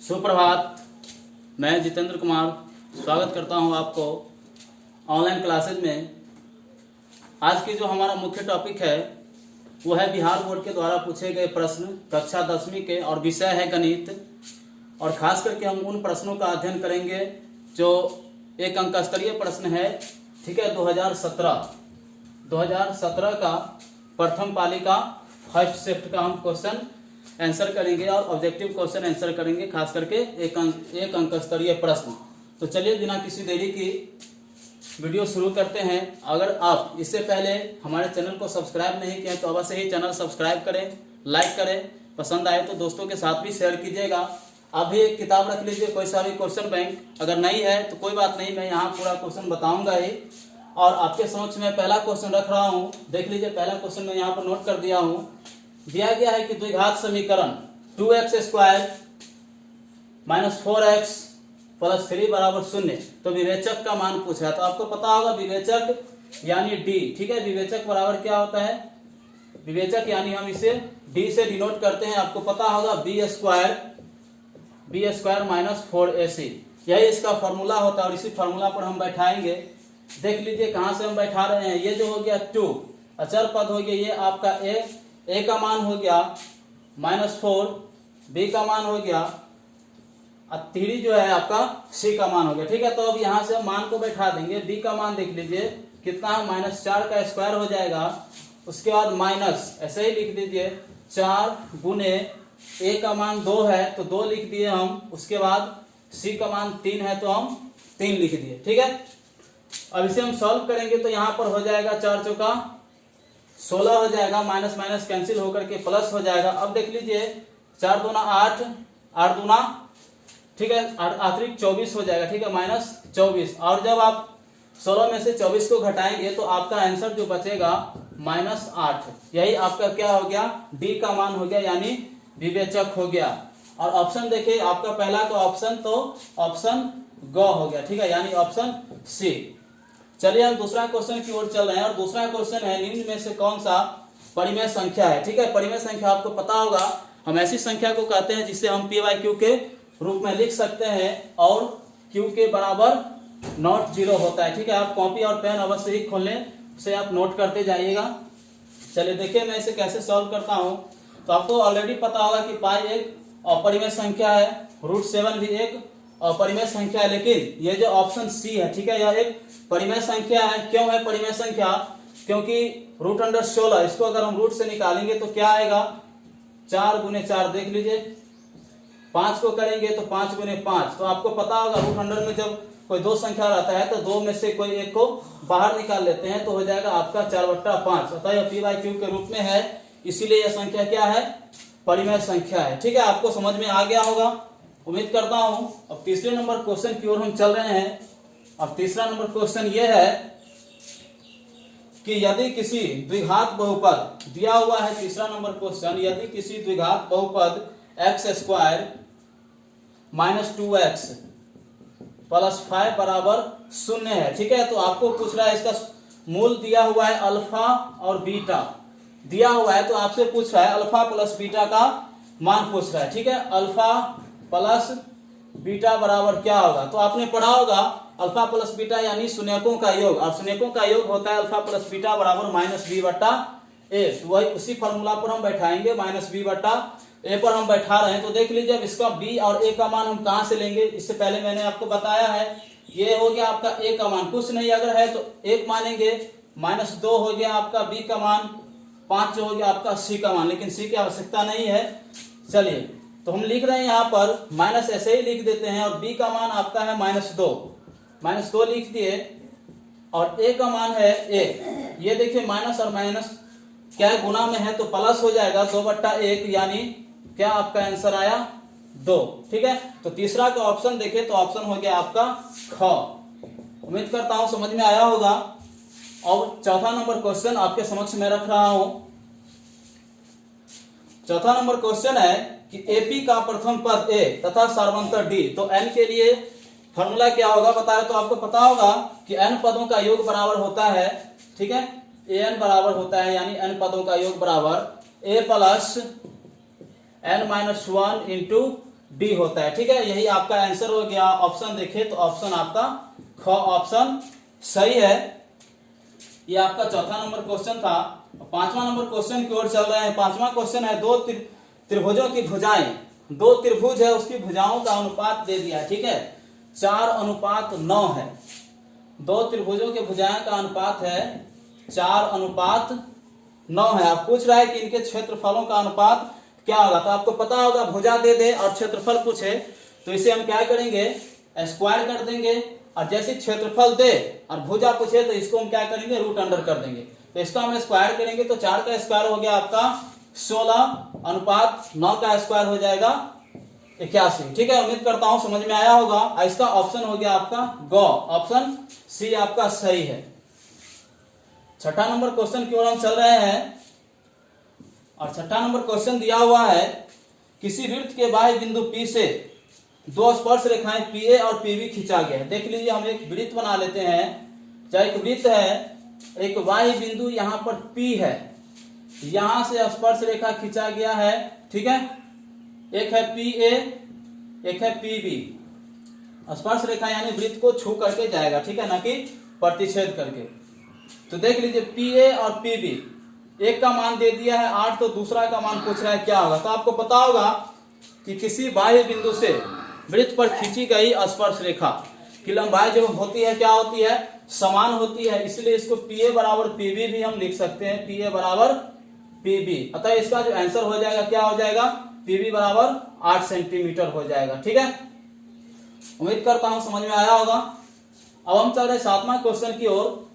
सुप्रभात। मैं जितेंद्र कुमार स्वागत करता हूं आपको ऑनलाइन क्लासेज में। आज की जो हमारा मुख्य टॉपिक है वो है बिहार बोर्ड के द्वारा पूछे गए प्रश्न कक्षा 10वीं के, और विषय है गणित। और खास करके हम उन प्रश्नों का अध्ययन करेंगे जो एक अंक स्तरीय प्रश्न है, ठीक है। 2017 का प्रथम पाली का फर्स्ट शिफ्ट का हम क्वेश्चन आंसर करेंगे और ऑब्जेक्टिव क्वेश्चन आंसर करेंगे, खास करके एक अंक स्तरीय प्रश्न। तो चलिए बिना किसी देरी की वीडियो शुरू करते हैं। अगर आप इससे पहले हमारे चैनल को सब्सक्राइब नहीं किए तो अवश्य ही चैनल सब्सक्राइब करें, लाइक करें, पसंद आए तो दोस्तों के साथ भी शेयर कीजिएगा। आप भी एक किताब रख लीजिए, कोई सा भी क्वेश्चन बैंक। अगर नहीं है तो कोई बात नहीं, मैं यहाँ पूरा क्वेश्चन बताऊंगा ही। और आपके समक्ष में पहला क्वेश्चन रख रहा हूँ, देख लीजिए। पहला क्वेश्चन मैं यहाँ पर नोट कर दिया हूँ। दिया गया है कि द्विघात समीकरण 2x² - 4x + 3 = 0। तो विवेचक का मान पूछा है, तो आपको पता होगा विवेचक यानी d, ठीक है। विवेचक बराबर क्या होता है? विवेचक यानी हम इसे d से डिनोट करते हैं। आपको पता होगा b² - 4ac, यही इसका फॉर्मूला होता है। और इसी फॉर्मूला पर हम बैठाएंगे। देख लीजिए कहां से हम बैठा रहे हैं। ये जो हो गया 2 अचर पद हो गया, ये आपका a का मान हो गया -4, b का मान हो गया, और 3 जो है आपका c का मान हो गया, ठीक है। तो अब यहां से हम मान को बैठा देंगे। b का मान देख लीजिए कितना है, -4 का स्क्वायर हो जाएगा। उसके बाद माइनस ऐसे ही लिख दीजिए 4 गुने a का मान 2 है तो 2 लिख दिए हम। उसके बाद c का मान 3 है तो हम 3 लिख दिए, ठीक है। अब इसे हम सॉल्व करेंगे तो यहाँ पर हो जाएगा 4 चौका 16 हो जाएगा, माइनस माइनस कैंसिल होकर के प्लस हो जाएगा। अब देख लीजिए 4 दूना 8, 8 दूना, ठीक है, अतिरिक्त 24 हो जाएगा, ठीक है, -24। और जब आप 16 में से 24 को घटाएंगे तो आपका आंसर जो बचेगा -8। यही आपका क्या हो गया, डी का मान हो गया, यानी विवेचक हो गया। और ऑप्शन देखिए आपका पहला का ऑप्शन, तो ऑप्शन ग हो गया, ठीक है, यानी ऑप्शन सी। चलिए हम दूसरा क्वेश्चन की ओर चल रहे हैं। और दूसरा क्वेश्चन है निम्न में से कौन सा परिमेय संख्या है, ठीक है। परिमेय संख्या आपको पता होगा, हम ऐसी संख्या को कहते हैं जिसे हम p/q के रूप में लिख सकते हैं और q के बराबर नॉट 0 होता है, ठीक है। आप कॉपी और पेन अवश्य ही खोल लें, उसे आप नोट करते जाइएगा। चलिए देखिए मैं इसे कैसे सॉल्व करता हूं। तो आपको ऑलरेडी पता होगा कि पाई एक अपरिमेय संख्या है, √7 भी एक अपरिमेय संख्या है। लेकिन ये जो ऑप्शन सी है, ठीक है, यह एक परिमेय संख्या है। क्यों है परिमेय संख्या? क्योंकि √16 इसको अगर हम रूट से निकालेंगे तो क्या आएगा, 4 गुने 4, देख लीजिए। 5 को करेंगे तो 5 गुने 5। तो आपको पता होगा √100 में जब कोई दो संख्या रहता है तो दो में से कोई एक को बाहर निकाल लेते हैं, तो हो जाएगा आपका 4/5। अतः यह p/q के रूप में है, इसीलिए यह संख्या क्या है, परिमेय संख्या है, ठीक है। आपको समझ में आ गया होगा, उम्मीद करता हूं। अब तीसरे नंबर क्वेश्चन की ओर हम चल रहे हैं। अब तीसरा नंबर क्वेश्चन ये है कि यदि किसी द्विघात बहुपद दिया हुआ है, तीसरा नंबर क्वेश्चन, यदि किसी द्विघात बहुपद x² - 2x + 5 = 0 है, ठीक है। तो आपको पूछ रहा है, इसका मूल दिया हुआ है अल्फा और बीटा दिया हुआ है, तो आपसे पूछ रहा है अल्फा प्लस बीटा का मान पूछ रहा है, ठीक है। अल्फा प्लस बीटा बराबर क्या होगा? तो आपने पढ़ा होगा अल्फा प्लस बीटा यानी शून्यकों का योग, और शून्यकों का योग होता है अल्फा प्लस बीटा बराबर -b/a। तो वही उसी फॉर्मूला पर हम बैठाएंगे, -b/a पर हम बैठा रहे हैं। तो देख लीजिए अब इसका b और a का मान हम कहां से लेंगे, इससे पहले मैंने आपको बताया है। ये हो गया आपका a का मान, कुछ नहीं अगर है तो 1 मानेंगे, -2 हो गया आपका b का मान, 5 जो हो गया आपका c का मान, लेकिन c की आवश्यकता नहीं है। चलिए तो हम लिख रहे हैं यहाँ पर माइनस, ऐसे ही लिख देते हैं। और b का मान आपका है -2 लिख दिए, और a का मान है 1। ये देखिए माइनस और माइनस क्या है, गुना में है तो प्लस हो जाएगा, 2/1, यानी क्या आपका आंसर आया 2, ठीक है। तो तीसरा का ऑप्शन देखे तो ऑप्शन हो गया आपका ख। उम्मीद करता हूं समझ में आया होगा। और चौथा नंबर क्वेश्चन आपके समक्ष में रख रहा हूं। चौथा नंबर क्वेश्चन है कि एपी का प्रथम पद a तथा सार्वंतर d। तो n के लिए फॉर्मूला क्या होगा बताया, तो आपको पता होगा कि n पदों का योग बराबर होता है, ठीक है, an बराबर होता है, यानी n पदों का योग बराबर a + n - 1 × डी होता है। ठीक है, यही आपका आंसर हो गया। ऑप्शन देखे तो ऑप्शन आपका ख ऑप्शन सही है। ये आपका चौथा नंबर क्वेश्चन था। पांचवा नंबर क्वेश्चन की ओर चल रहे हैं। पांचवा क्वेश्चन है दो त्रिभुजों की भुजाएं, दो त्रिभुज है उसकी भुजाओं का अनुपात दे दिया है। ठीक है, 4:9 है। दो त्रिभुजों के भुजाएं का अनुपात है 4:9 है। आप पूछ रहा है कि इनके क्षेत्रफलों का अनुपात क्या होगा, तो आपको पता होगा भुजा दे दे और क्षेत्रफल पूछे तो इसे हम क्या करेंगे, स्क्वायर कर देंगे। और जैसे क्षेत्रफल दे और भुजा पूछे तो इसको हम क्या करेंगे, रूट अंडर कर देंगे। तो इसका हम स्क्वायर करेंगे तो 4 का स्क्वायर हो गया आपका 16:9 का स्क्वायर हो जाएगा 81। ठीक है, उम्मीद करता हूं समझ में आया होगा। इसका ऑप्शन हो गया आपका ग, ऑप्शन सी आपका सही है। छठा नंबर क्वेश्चन की ओर हम चल रहे हैं और छठा नंबर क्वेश्चन दिया हुआ है किसी वृत्त के बाह्य बिंदु P से दो स्पर्श रेखाएं PA और PB खींचा गया है। देख लीजिए, हम एक वृत्त बना लेते हैं। चाहे एक वृत्त है, एक बाह्य बिंदु यहाँ पर P है, यहां से स्पर्श रेखा खींचा गया है। ठीक है, एक है PA, एक है PB। स्पर्श रेखा यानी वृत्त को छू करके जाएगा, ठीक है, ना कि प्रतिच्छेद करके। तो देख लीजिए PA और PB, एक का मान दे दिया है 8, तो दूसरा का मान पूछ रहा है क्या होगा। तो आपको पता होगा कि किसी बाह्य बिंदु से वृत्त पर खींची गई स्पर्श रेखा की लंबाई जो होती है क्या होती है, समान होती है। इसलिए इसको PA बराबर PB भी हम लिख सकते हैं, PA बराबर PB। अतः इसका जो आंसर हो जाएगा क्या हो जाएगा, PB बराबर 8 सेंटीमीटर हो जाएगा। ठीक है, उम्मीद करता हूं समझ में आया होगा। अब हम चल रहे 7वां क्वेश्चन की ओर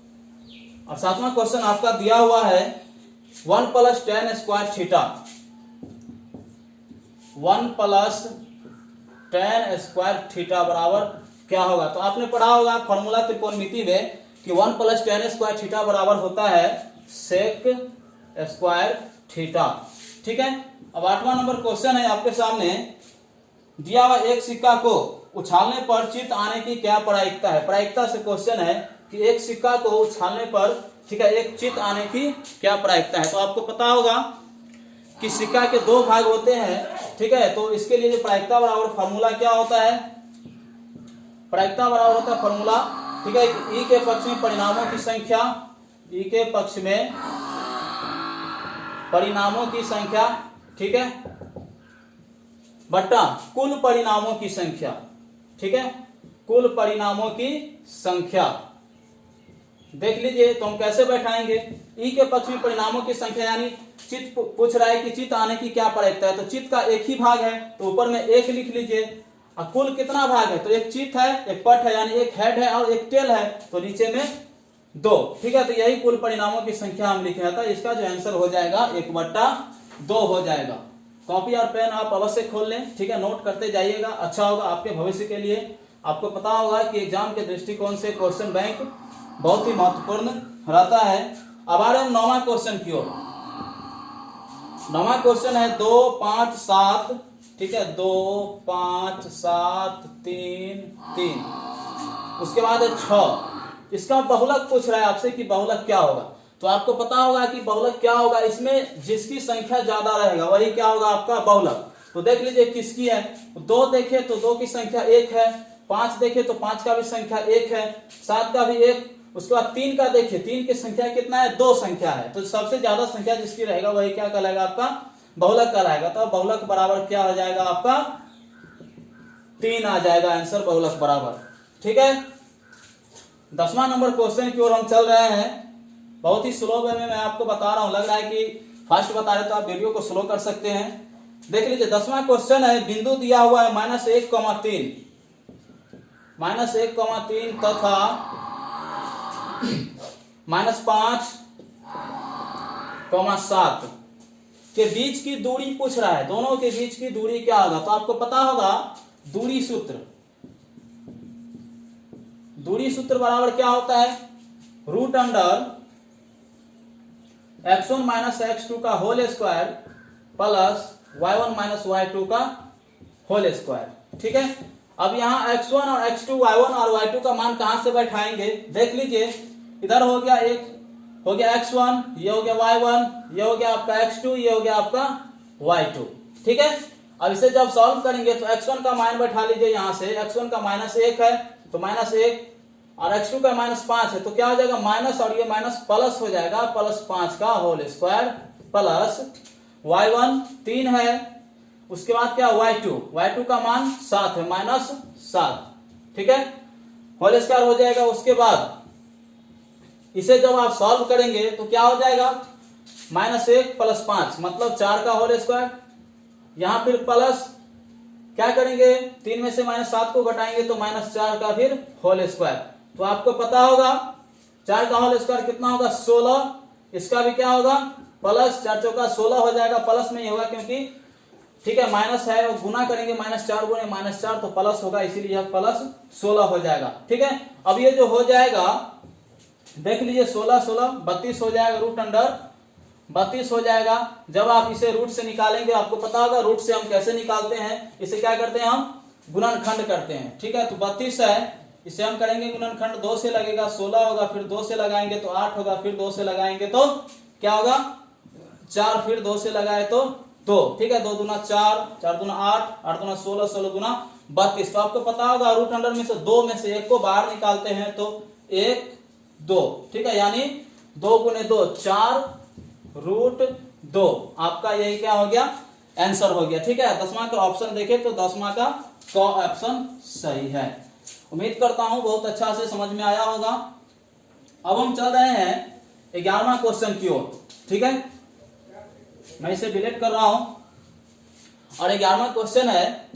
और 7वां क्वेश्चन आपका दिया हुआ है 1 + tan square theta, 1 + tan square theta बराबर क्या होगा। तो आपने पढ़ा होगा फॉर्मूला त्रिकोणमिति में कि 1 + tan स्क्वायर थीटा बराबर होता है sec स्क्वायर थीटा। ठीक है, अब 8वां नंबर क्वेश्चन है आपके सामने। दिया हुआ एक सिक्का को उछालने पर चित्त आने की क्या प्रायिकता है। प्रायिकता से क्वेश्चन है कि एक सिक्का को उछालने पर, ठीक है, एक चित्त आने की क्या प्रायिकता है। तो आपको पता होगा कि सिक्का के 2 भाग होते हैं। ठीक है, तो इसके लिए जो प्रायिकता बराबर फॉर्मूला क्या होता है, प्रायिकता बराबर होता है फॉर्मूला, ठीक है, ई के पक्ष में परिणामों की संख्या, ई के पक्ष में परिणामों की संख्या, ठीक है, बट्टा कुल परिणामों की संख्या। ठीक है, कुल परिणामों की संख्या। देख लीजिए, तो हम कैसे बैठाएंगे, ई के पक्ष में परिणामों की संख्या यानी चित्त पूछ रहा है कि चित्त आने की क्या प्रायिकता है। तो चित्त का एक ही भाग है तो ऊपर में 1 लिख लीजिए। और कुल कितना भाग है, तो एक चित्त है, एक पट है यानी एक हेड है और एक टेल है, तो नीचे में 2। ठीक है, तो यही कुल परिणामों की संख्या हम लिखे हैं। तो इसका जो आंसर हो जाएगा 1/2 हो जाएगा। कॉपी और पेन आप अवश्य खोल लें, ठीक है, नोट करते जाइएगा, अच्छा होगा आपके भविष्य के लिए। आपको पता होगा कि एग्जाम के दृष्टिकोण से क्वेश्चन बैंक बहुत ही महत्वपूर्ण रहता है। अब आ रहे हैं 9वां क्वेश्चन की ओर। 9वां क्वेश्चन है 2, 5, 7, ठीक है, 2, 5, 7, 3, 3, उसके बाद है 6। इसका बहुलक पूछ रहा है आपसे कि बहुलक क्या होगा। तो आपको पता होगा कि बहुलक क्या होगा, इसमें जिसकी संख्या ज्यादा रहेगा वही क्या होगा आपका बहुलक। तो देख लीजिए किसकी है, 2 देखे तो 2 की संख्या 1 है, 5 देखे तो 5 का भी संख्या 1 है, 7 का भी 1, उसके बाद 3 का देखिए, 3 की संख्या कितना है, 2 संख्या है। तो सबसे ज्यादा संख्या जिसकी रहेगा वही क्या कहलाएगा आपका बहुलक कहलाएगा। तो बहुलक बराबर क्या हो जाएगा आपका 3 आ जाएगा आंसर बहुलक बराबर। ठीक है, 10वां नंबर क्वेश्चन की ओर हम चल रहे हैं। बहुत ही स्लो वे में मैं आपको बता रहा हूं, लग रहा है कि फास्ट बता रहे तो आप वीडियो को स्लो कर सकते हैं। देख लीजिए 10वां क्वेश्चन है, बिंदु दिया हुआ है -1,3 तथा -5,7 के बीच की दूरी पूछ रहा है। दोनों के बीच की दूरी क्या होगा। तो आपको पता होगा दूरी सूत्र, दूरी सूत्र बराबर क्या होता है, √x1 - x2 का whole square plus y1 - y2 का होल स्क्वायर। ठीक है, अब यहाँ x1 और x2, y1 और y2 का मान कहां से बैठाएंगे। देख लीजिए, इधर हो गया एक, हो गया x1, ये हो गया y1, ये हो गया आपका x2, ये हो गया आपका y2। ठीक है, अब इसे जब सॉल्व करेंगे तो x1 का मान बैठा लीजिए यहाँ से, x1 का -1 है तो -1 और x2 का -5 है तो क्या हो जाएगा माइनस, और ये माइनस प्लस हो जाएगा, +5 का होल स्क्वायर प्लस y1 3 है, उसके बाद क्या y2 का मान 7 है, -7, ठीक है, होल स्क्वायर हो जाएगा। उसके बाद इसे जब आप सॉल्व करेंगे तो क्या हो जाएगा -1 + 5 मतलब 4 का होल स्क्वायर, यहां फिर प्लस क्या करेंगे 3 में से -7 को घटाएंगे तो -4 का फिर होल स्क्वायर। तो आपको पता होगा 4 का होल स्क्वायर कितना होगा 16, इसका भी क्या होगा प्लस 4 चौका 16 हो जाएगा, प्लस में ही होगा क्योंकि ठीक है माइनस है और गुना करेंगे -4 गुणे -4 तो प्लस होगा, इसीलिए यह +16 हो जाएगा, ठीक है। अब ये जो हो जाएगा देख लीजिए 16 16 32 हो जाएगा, रूट अंडर 32 हो जाएगा। जब आप इसे रूट से निकालेंगे आपको पता होगा रूट से हम कैसे निकालते हैं, इसे क्या करते हैं हम गुणनखंड करते हैं, ठीक है। तो 32 है, इसे हम करेंगे गुणनखंड, 2 से लगेगा 16 होगा, फिर 2 से लगाएंगे तो 8 होगा, फिर 2 से लगाएंगे तो क्या होगा 4, फिर 2 से लगाए तो 2, ठीक है, 2 दूना 4, 4 दूना 8, 8 दूना 16, 16 दूना 32। तो आपको पता होगा रूट अंडर में से 2 में से 1 को बाहर निकालते हैं तो 1 2, ठीक है, यानी 2 गुने 2 4 रूट 2, आपका यही क्या हो गया आंसर हो गया, ठीक है। 10वां का ऑप्शन देखे तो 10वां का ऑप्शन सही है। उम्मीद करता हूं बहुत अच्छा से समझ में आया होगा। अब हम चल रहे हैं 11वां क्वेश्चन की ओर, ठीक है, मैं इसे डिलीट कर रहा हूं और 11वां क्वेश्चन है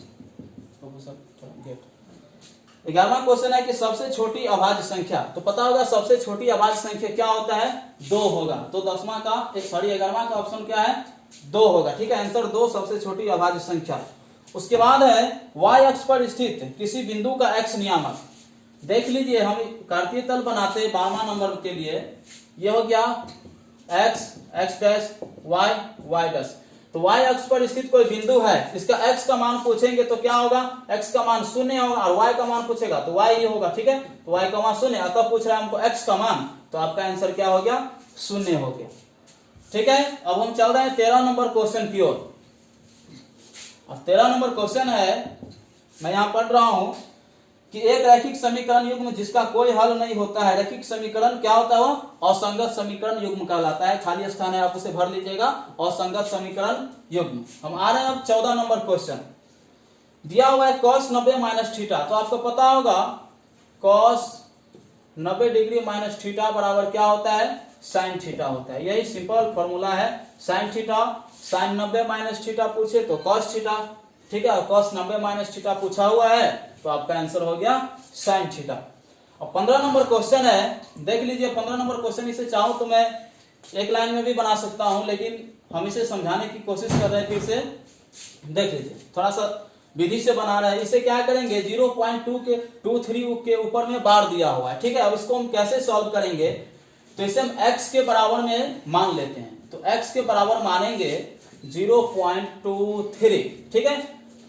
11वां क्वेश्चन है कि सबसे छोटी अभाज्य संख्या, तो पता होगा सबसे छोटी अभाज्य संख्या क्या होता है 2 होगा, तो 11वां का ऑप्शन क्या है 2 होगा, ठीक है, आंसर 2 सबसे छोटी अभाज्य संख्या। उसके बाद है y अक्ष पर स्थित किसी बिंदु का x नियामक, देख लीजिए हम कार्तीय तल बनाते हैं 12वां नंबर के लिए, ये हो गया x डैश y डैश, तो y अक्ष पर स्थित कोई बिंदु है, इसका x का मान पूछेंगे तो क्या होगा x का मान 0 होगा और y का मान पूछेगा तो y ही होगा, ठीक है, तो y का मान 0, अतः पूछ रहा है हमको x का मान, तो आपका आंसर क्या हो गया 0 हो गया, ठीक है। अब हम चल रहे हैं 13 नंबर क्वेश्चन की ओर। और 13 नंबर क्वेश्चन है, मैं यहां पढ़ रहा हूं कि एक रैखिक समीकरण युग्म जिसका कोई हल नहीं होता है, रैखिक समीकरण क्या होता है वो असंगत समीकरण युग्म कहलाता है, खाली स्थान है आप उसे भर लीजिएगा, असंगत समीकरण युग्म। हम आ रहे हैं अब 14 नंबर क्वेश्चन, दिया हुआ है cos 90 - थीटा, तो आपको पता होगा cos 90 डिग्री माइनस थीटा बराबर क्या होता है साइन थीटा होता है, यही सिंपल फॉर्मूला है साइन थीटा। साइन 90 - थीटा पूछे तो cos थीटा, ठीक है, cos 90 - थीटा पूछा हुआ है तो आपका आंसर हो गया साइन थीटा। और 15 नंबर क्वेश्चन है, देख लीजिए 15 नंबर क्वेश्चन, इसे चाहूं तो मैं एक लाइन में भी बना सकता हूं, लेकिन हम इसे समझाने की कोशिश कर रहे हैं, फिर से देख लीजिए थोड़ा सा विधि से बना रहे हैं। इसे क्या करेंगे 0.23 के ऊपर में बार दिया हुआ है, ठीक है। अब इसको हम कैसे सॉल्व करेंगे, तो इसे हम x के बराबर में मान लेते हैं, तो x के बराबर मानेंगे 0.23, ठीक है,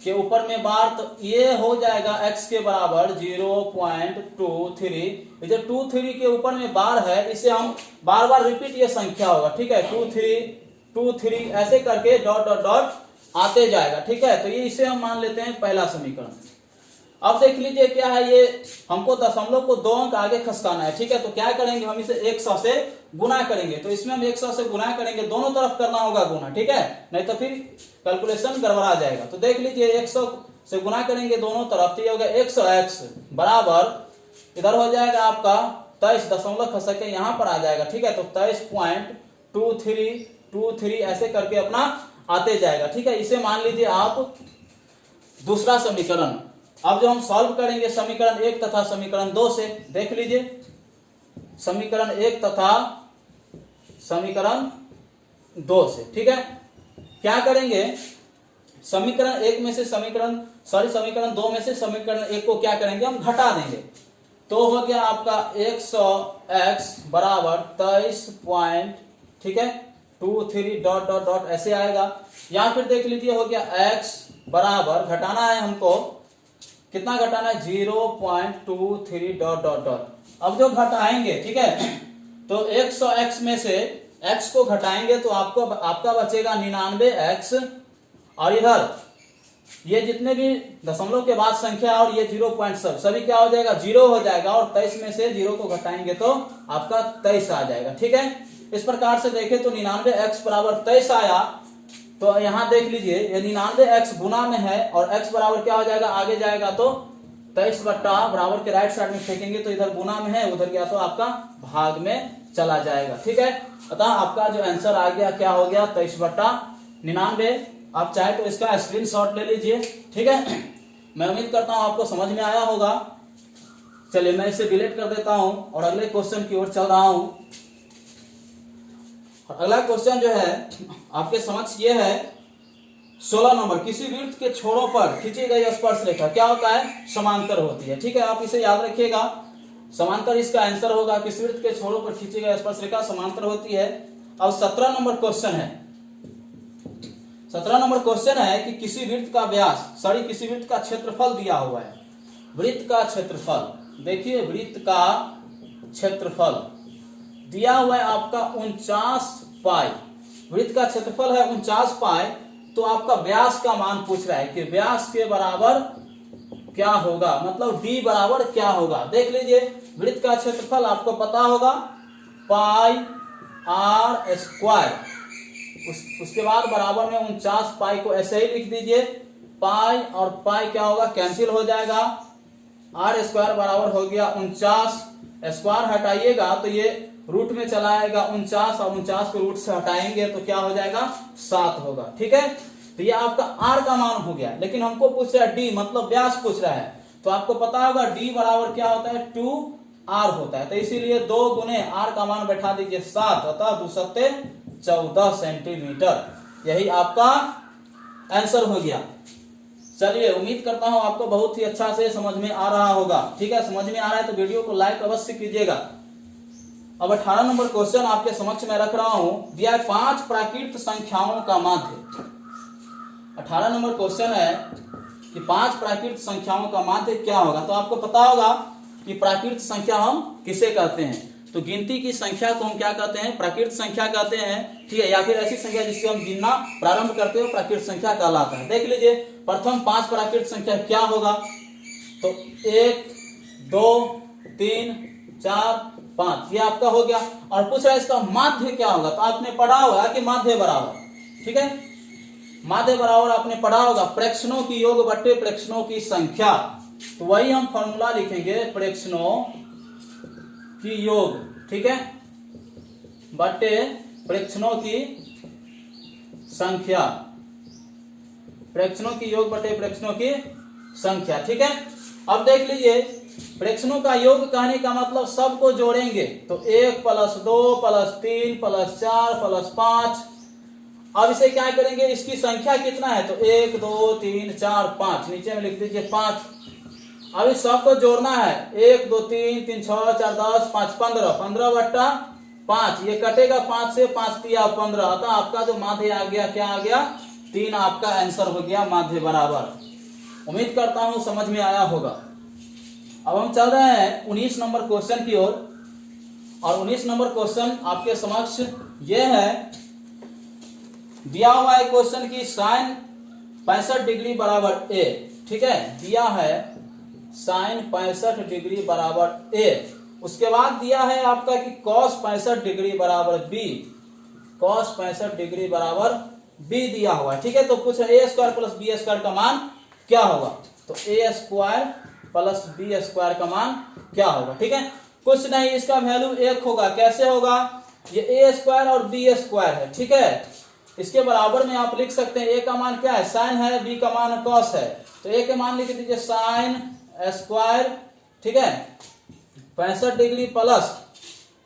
के ऊपर में बार, तो ये हो जाएगा x के बराबर 0.23, जो 23 के ऊपर में बार है इसे हम बार बार रिपीट, ये संख्या होगा, ठीक है, 23 ऐसे करके डॉट डॉट डॉट आते जाएगा, ठीक है, तो ये इसे हम मान लेते हैं पहला समीकरण। अब देख लीजिए क्या है, ये हमको दशमलव को 2 अंक आगे खसकाना है, ठीक है, तो क्या करेंगे हम इसे 100 से गुना करेंगे, तो इसमें हम 100 से गुना करेंगे, दोनों तरफ करना होगा गुना, ठीक है, नहीं तो फिर कैलकुलेशन गड़बड़ा जाएगा। तो देख लीजिए 100 से गुना करेंगे दोनों तरफ, तो ये हो गया 100x बराबर इधर हो जाएगा आपका 23 दशमलव खसक के यहाँ पर आ जाएगा, ठीक है, तो 23.23 ऐसे करके अपना आते जाएगा, ठीक है। इसे मान लीजिए आप दूसरा समीकरण। अब जो हम सॉल्व करेंगे समीकरण 1 तथा समीकरण 2 से, देख लीजिए समीकरण 1 तथा समीकरण 2 से, ठीक है, क्या करेंगे समीकरण 1 में से समीकरण 2 में से समीकरण 1 को क्या करेंगे हम घटा देंगे, तो हो गया आपका 100x बराबर 23 ठीक है 23 डॉट डॉट डॉट ऐसे आएगा, या फिर देख लीजिए हो गया x बराबर घटाना है हमको, कितना घटाना है 0.23 डॉट डॉट डॉट। अब जो घटाएंगे, ठीक है, तो 100x में से x को घटाएंगे तो आपका बचेगा 99x, और इधर ये जितने भी दशमलव के बाद संख्या और ये 0 पॉइंट सभी क्या हो जाएगा, 0 हो जाएगा, और 23 में से 0 को घटाएंगे तो आपका 23 आ जाएगा। ठीक है, इस प्रकार से देखें तो 99x बराबर 23 आया। तो यहाँ देख लीजिए ये 99x गुना में है और x बराबर क्या हो जाएगा, आगे जाएगा तो 23 बट्टा बराबर के राइट साइड में फेंकेंगे तो इधर गुना में है, उधर गया तो आपका भाग में चला जाएगा। ठीक है, अतः आपका जो आंसर आ गया क्या हो गया, 23 बट्टा 99। आप चाहे तो इसका स्क्रीनशॉट ले लीजिए। ठीक है, मैं उम्मीद करता हूं आपको समझ में आया होगा। चलिए मैं इसे डिलीट कर देता हूं और अगले क्वेश्चन की ओर चल रहा हूं। अगला क्वेश्चन जो है आपके समक्ष ये है 16 नंबर, किसी वृत्त के छोरों पर खींची गई स्पर्श रेखा क्या होता है, समांतर होती है। ठीक है, आप इसे याद रखिएगा, समांतर इसका आंसर होगा। किसी वृत्त के छोरों पर खींची गई स्पर्श रेखा समांतर होती है। अब 17 नंबर क्वेश्चन है। 17 नंबर क्वेश्चन है कि किसी वृत्त का व्यास, किसी वृत्त का क्षेत्रफल दिया हुआ है। वृत्त का क्षेत्रफल, देखिए वृत्त का क्षेत्रफल दिया हुआ है आपका 49 पाई। वृत्त का क्षेत्रफल है 49 पाई, तो आपका व्यास का मान पूछ रहा है कि व्यास के बराबर क्या होगा, मतलब d बराबर क्या होगा। देख लीजिए वृत्त का क्षेत्रफल आपको पता होगा पाई r स्क्वायर, उसके बाद बराबर में 49 पाई को ऐसे ही लिख दीजिए। पाई और पाई क्या होगा, कैंसिल हो जाएगा। r स्क्वायर बराबर हो गया 49, स्क्वायर हटाइएगा तो ये रूट में चला आएगा 49, और 49 को रूट से हटाएंगे तो क्या हो जाएगा, 7 होगा। ठीक है, तो ये आपका r का मान हो गया, लेकिन हमको पूछ रहा है d, मतलब व्यास पूछ रहा है। तो आपको पता होगा d बराबर क्या होता है, 2r होता है। तो इसीलिए 2 गुने r का मान बैठा दीजिए 7, अतः 2 सत्ते 14 सेंटीमीटर। यही आपका आंसर हो गया। चलिए उम्मीद करता हूं आपको बहुत ही अच्छा से समझ में आ रहा होगा। ठीक है, समझ में आ रहा है तो वीडियो को लाइक अवश्य कीजिएगा। अब 18 नंबर क्वेश्चन आपके समक्ष में रख रहा हूं, दिया है 5 प्राकृत संख्याओं का माध्य। 18 नंबर क्वेश्चन है कि 5 प्राकृत संख्याओं का माध्य क्या होगा। तो आपको पता होगा कि प्राकृत संख्या हम किसे कहते हैं, तो गिनती की संख्या को हम क्या कहते हैं, प्राकृत संख्या कहते हैं। ठीक है, या फिर ऐसी संख्या जिससे हम गिनना प्रारंभ करते हो प्राकृत संख्या कहलाता है। देख लीजिए प्रथम 5 प्राकृत संख्या क्या होगा, तो 1 2 3 4 5 ये आपका हो गया। और पूछ रहा है इसका माध्य क्या होगा, तो आपने पढ़ा होगा कि माध्य बराबर, ठीक है, माध्य बराबर आपने पढ़ा होगा प्रेक्षणों की योग बट्टे प्रेक्षणों की संख्या। तो वही हम फॉर्मूला लिखेंगे, प्रेक्षणों की योग, ठीक है, बट्टे प्रेक्षणों की संख्या, प्रेक्षणों की योग बटे प्रेक्षणों की संख्या। ठीक है, अब देख लीजिए प्रेक्षणों का योग कहने का मतलब सबको जोड़ेंगे, तो 1 + 2 + 3 + 4 + 5। अब इसे क्या करेंगे, इसकी संख्या कितना है, तो 1 2 3 4 5, नीचे में लिख दीजिए 5। अब इस सबको जोड़ना है, 1 2 3 3 6 4 10 5 15, 15 बट्टा 5, ये कटेगा 5 से, 5 तिया 15, अतः आपका जो माध्य आ गया क्या आ गया, 3 आपका आंसर हो गया माध्य बराबर। उम्मीद करता हूं समझ में आया होगा। अब हम चल रहे हैं 19 नंबर क्वेश्चन की ओर, और 19 नंबर क्वेश्चन आपके समक्ष यह है, दिया हुआ है क्वेश्चन की sin 65 डिग्री बराबर a। ठीक है, दिया है sin 65 डिग्री बराबर a। उसके बाद दिया है आपका कि cos 65 डिग्री बराबर b, cos 65 डिग्री बराबर b दिया हुआ है। ठीक है, तो कुछ a² + b² का मान क्या होगा, तो a² + b² का मान क्या होगा। ठीक है, कुछ नहीं, इसका वैल्यू 1 होगा। कैसे होगा, ये a² और b² है। ठीक है, इसके बराबर में आप लिख सकते हैं, a का मान क्या है, साइन है, b का मान cos है, तो a के मान लिख दीजिए साइन स्क्वायर, ठीक है, 65 डिग्री प्लस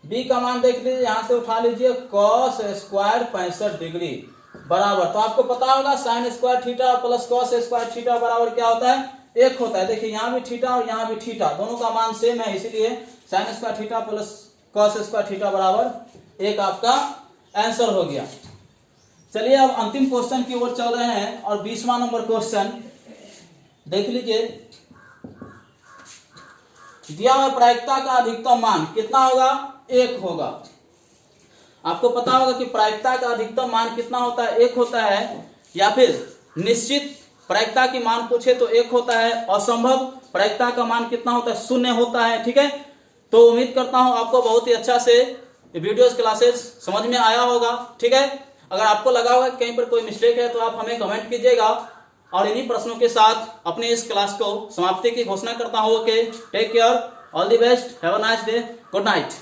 b का मान देख लीजिए, यहां से उठा लीजिए cos स्क्वायर 65 डिग्री बराबर, तो आपको पता होगा sine square theta plus cos square theta बराबर क्या होता है, 1 होता है। देखिए यहाँ भी थीटा और यहाँ भी थीटा, दोनों का मान सेम है, इसीलिए sine square theta plus cos square theta बराबर 1 आपका आंसर हो गया। चलिए अब अंतिम क्वेश्चन की ओर चल रहे हैं, और 20वां नंबर क्वेश्चन देख लीजिए, दिया हुआ प्रायिकता का अधिकतम मान कितना होगा, 1 होगा। आपको पता होगा कि प्रायिकता का अधिकतम मान कितना होता है, 1 होता है, या फिर निश्चित प्रायिकता की मान पूछे तो 1 होता है, असंभव प्रायिकता का मान कितना होता है, 0 होता है। ठीक है, तो उम्मीद करता हूं आपको बहुत ही अच्छा से वीडियोस क्लासेस समझ में आया होगा। ठीक है, अगर आपको लगा होगा कहीं पर कोई मिस्टेक है तो आप हमें कमेंट कीजिएगा। और इन्हीं प्रश्नों के साथ अपने इस क्लास को समाप्ति की घोषणा करता हूं। Okay, take care, all the best, have a nice day, good night.